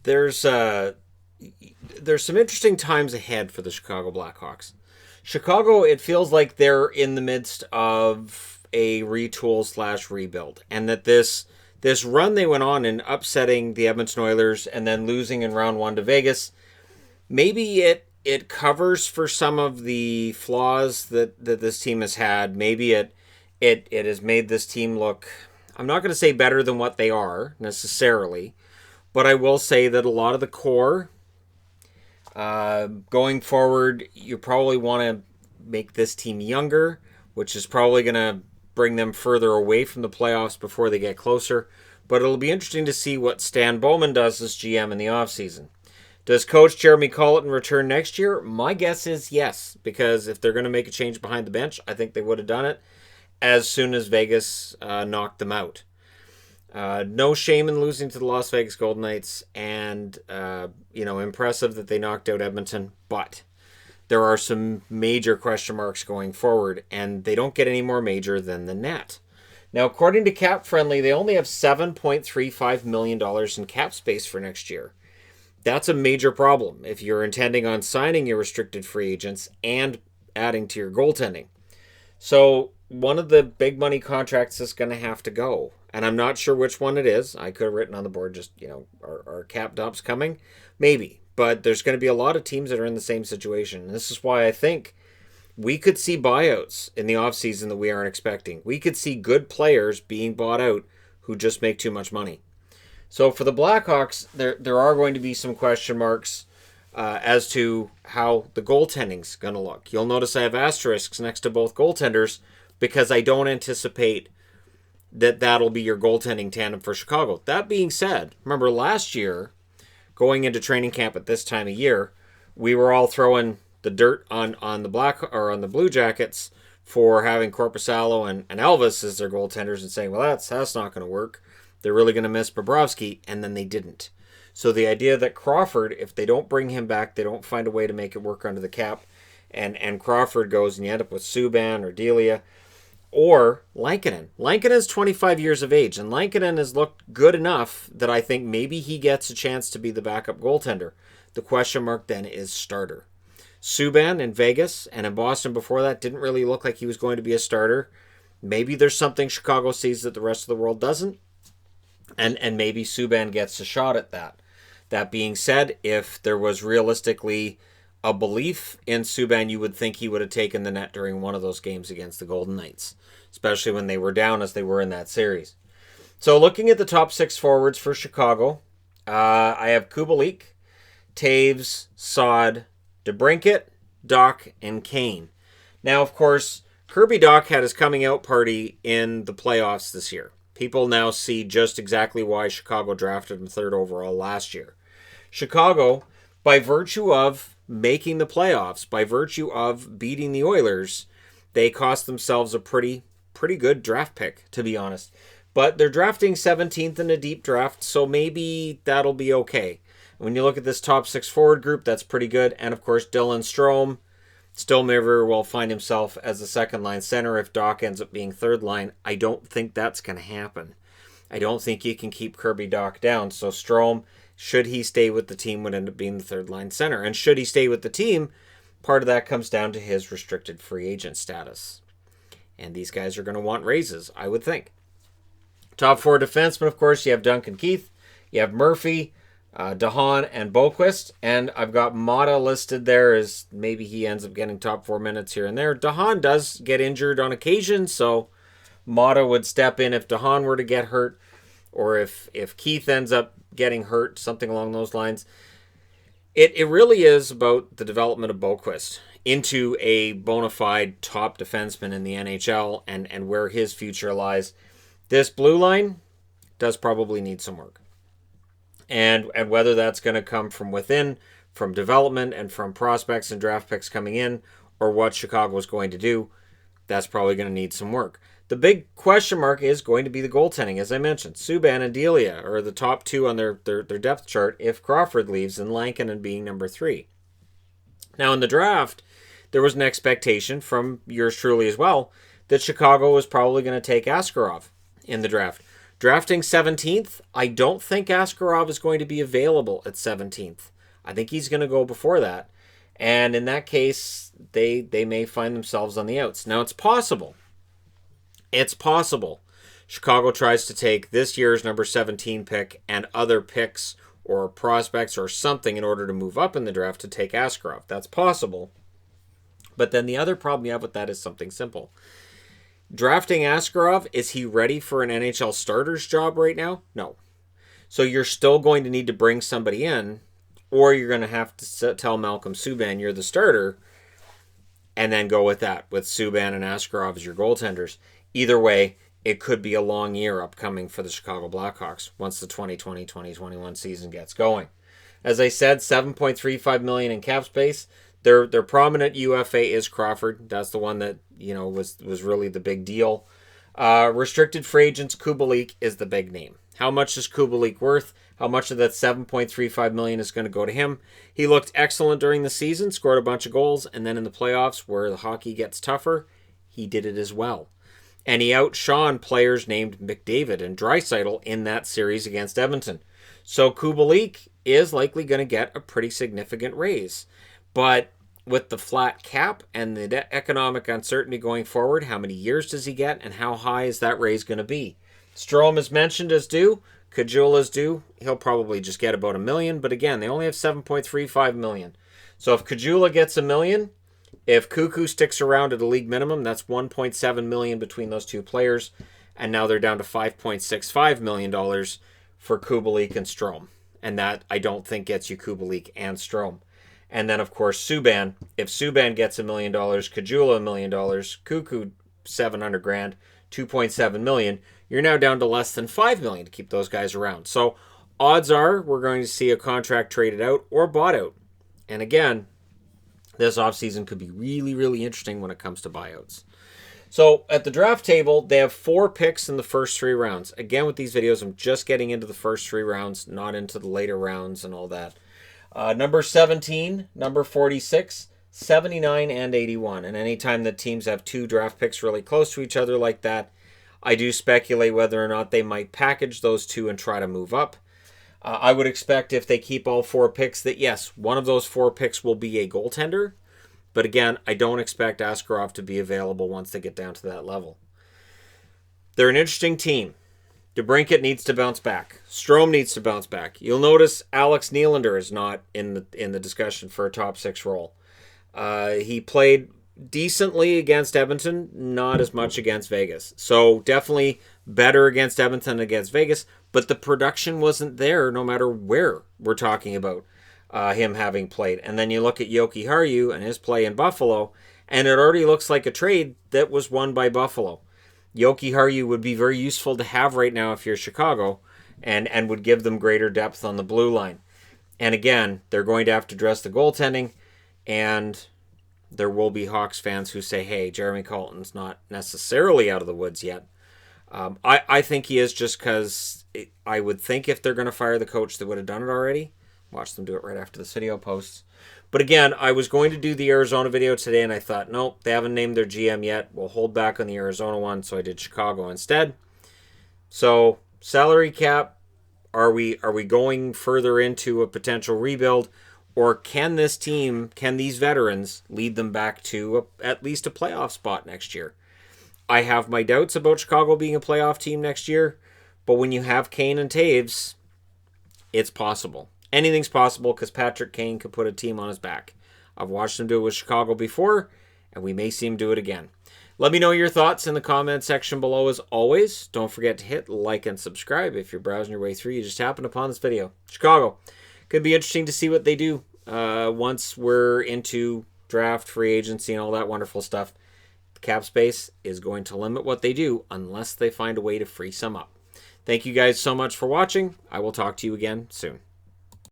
there's there's some interesting times ahead for the Chicago Blackhawks. Chicago, it feels like they're in the midst of a retool slash rebuild, and that this run they went on in upsetting the Edmonton Oilers and then losing in round one to Vegas, maybe it covers for some of the flaws that this team has had. Maybe it has made this team look, I'm not going to say better than what they are necessarily, but I will say that a lot of the core, going forward, you probably want to make this team younger, which is probably going to bring them further away from the playoffs before they get closer. But it'll be interesting to see what Stan Bowman does as GM in the offseason. Does Coach Jeremy Colleton return next year? My guess is yes, because if they're going to make a change behind the bench, I think they would have done it as soon as Vegas knocked them out. No shame in losing to the Las Vegas Golden Knights, and impressive that they knocked out Edmonton, but there are some major question marks going forward, and they don't get any more major than the net. Now, according to Cap Friendly, they only have $7.35 million in cap space for next year. That's a major problem if you're intending on signing your restricted free agents and adding to your goaltending. So one of the big money contracts is going to have to go, and I'm not sure which one it is. I could have written on the board just, are cap dumps coming? Maybe, but there's going to be a lot of teams that are in the same situation. And this is why I think we could see buyouts in the offseason that we aren't expecting. We could see good players being bought out who just make too much money. So for the Blackhawks, there are going to be some question marks as to how the goaltending's going to look. You'll notice I have asterisks next to both goaltenders because I don't anticipate that that'll be your goaltending tandem for Chicago. That being said, remember last year, going into training camp at this time of year, we were all throwing the dirt on the Blue Jackets for having Korpisalo and Elvis as their goaltenders and saying, well, that's not going to work. They're really going to miss Bobrovsky, and then they didn't. So the idea that Crawford, if they don't bring him back, they don't find a way to make it work under the cap, and Crawford goes and you end up with Subban or Delia or Lankinen. Lankinen is 25 years of age, and Lankinen has looked good enough that I think maybe he gets a chance to be the backup goaltender. The question mark then is starter. Subban in Vegas and in Boston before that didn't really look like he was going to be a starter. Maybe there's something Chicago sees that the rest of the world doesn't, and maybe Subban gets a shot at that. That being said, if there was realistically a belief in Subban, you would think he would have taken the net during one of those games against the Golden Knights, especially when they were down as they were in that series. So looking at the top six forwards for Chicago, I have Kubalik, Taves, Saad, DeBrincat, Dach, and Kane. Now, of course, Kirby Dach had his coming out party in the playoffs this year. People now see just exactly why Chicago drafted him third overall last year. Chicago, by virtue of making the playoffs, by virtue of beating the Oilers, they cost themselves a pretty good draft pick, to be honest. But they're drafting 17th in a deep draft, so maybe that'll be okay. When you look at this top six forward group, that's pretty good. And of course, Dylan Strome still may very well find himself as a second line center if Dach ends up being third line. I don't think that's going to happen. I don't think you can keep Kirby Dach down. So Strome, should he stay with the team, would end up being the third line center. And should he stay with the team, part of that comes down to his restricted free agent status. And these guys are going to want raises, I would think. Top four defensemen, of course, you have Duncan Keith, you have Murphy, DeHaan, and Boquist. And I've got Mata listed there as maybe he ends up getting top 4 minutes here and there. DeHaan does get injured on occasion, so Mata would step in if DeHaan were to get hurt, or if Keith ends up getting hurt, something along those lines. It really is about the development of Boquist into a bona fide top defenseman in the NHL and where his future lies. This blue line does probably need some work. And whether that's going to come from within, from development, and from prospects and draft picks coming in, or what Chicago is going to do, that's probably going to need some work. The big question mark is going to be the goaltending, as I mentioned. Subban and Delia are the top two on their depth chart if Crawford leaves, and Lankinen being number 3. Now, in the draft, there was an expectation from yours truly as well that Chicago was probably going to take Askarov in the draft. Drafting 17th, I don't think Askarov is going to be available at 17th. I think he's going to go before that. And in that case, they may find themselves on the outs. Now, it's possible. It's possible Chicago tries to take this year's number 17 pick and other picks or prospects or something in order to move up in the draft to take Askarov. That's possible. But then the other problem you have with that is something simple. Drafting Askarov, is he ready for an NHL starter's job right now? No. So you're still going to need to bring somebody in, or you're going to have to tell Malcolm Subban you're the starter and then go with that, with Subban and Askarov as your goaltenders. Either way, it could be a long year upcoming for the Chicago Blackhawks once the 2020-2021 season gets going. As I said, $7.35 million in cap space. Their prominent UFA is Crawford. That's the one that was really the big deal. Restricted free agents, Kubalik is the big name. How much is Kubalik worth? How much of that $7.35 million is going to go to him? He looked excellent during the season, scored a bunch of goals, and then in the playoffs where the hockey gets tougher, he did it as well. And he outshone players named McDavid and Draisaitl in that series against Edmonton. So Kubalik is likely going to get a pretty significant raise. But with the flat cap and the economic uncertainty going forward, how many years does he get and how high is that raise going to be? Strome is mentioned as due. Caggiula is due. He'll probably just get about $1 million. But again, they only have $7.35 million. So if Caggiula gets $1 million, if Cuckoo sticks around at a league minimum, that's $1.7 million between those two players. And now they're down to $5.65 million for Kubalik and Strome. And that, I don't think, gets you Kubalik and Strome. And then, of course, Subban. If Subban gets $1 million, Caggiula $1 million, Cuckoo $700,000, $2.7 million, you're now down to less than $5 million to keep those guys around. So odds are we're going to see a contract traded out or bought out. And again, this offseason could be really, really interesting when it comes to buyouts. So at the draft table, they have 4 picks in the first 3 rounds. Again, with these videos, I'm just getting into the first 3 rounds, not into the later rounds and all that. Number 17, number 46, 79, and 81. And anytime that teams have 2 draft picks really close to each other like that, I do speculate whether or not they might package those 2 and try to move up. I would expect if they keep all 4 picks that, yes, one of those 4 picks will be a goaltender. But again, I don't expect Askarov to be available once they get down to that level. They're an interesting team. DeBrincat needs to bounce back. Strome needs to bounce back. You'll notice Alex Nylander is not in the discussion for a top 6 role. He played decently against Edmonton, not as much against Vegas. So definitely better against Edmonton than against Vegas, but the production wasn't there no matter where we're talking about him having played. And then you look at Yoki Haru and his play in Buffalo, and it already looks like a trade that was won by Buffalo. Yoki Haru would be very useful to have right now if you're Chicago, and would give them greater depth on the blue line. And again, they're going to have to address the goaltending, and there will be Hawks fans who say, hey, Jeremy Colton's not necessarily out of the woods yet. I think he is, just because I would think if they're going to fire the coach, they would have done it already. Watch them do it right after this video posts. But again, I was going to do the Arizona video today, and I thought, nope, they haven't named their GM yet. We'll hold back on the Arizona one, so I did Chicago instead. So, salary cap, are we going further into a potential rebuild, or can these veterans lead them back to at least a playoff spot next year? I have my doubts about Chicago being a playoff team next year, but when you have Kane and Taves, it's possible. Anything's possible because Patrick Kane could put a team on his back. I've watched him do it with Chicago before, and we may see him do it again. Let me know your thoughts in the comment section below as always. Don't forget to hit like and subscribe if you're browsing your way through. You just happened upon this video. Chicago. Could be interesting to see what they do once we're into draft, free agency, and all that wonderful stuff. The cap space is going to limit what they do unless they find a way to free some up. Thank you guys so much for watching. I will talk to you again soon.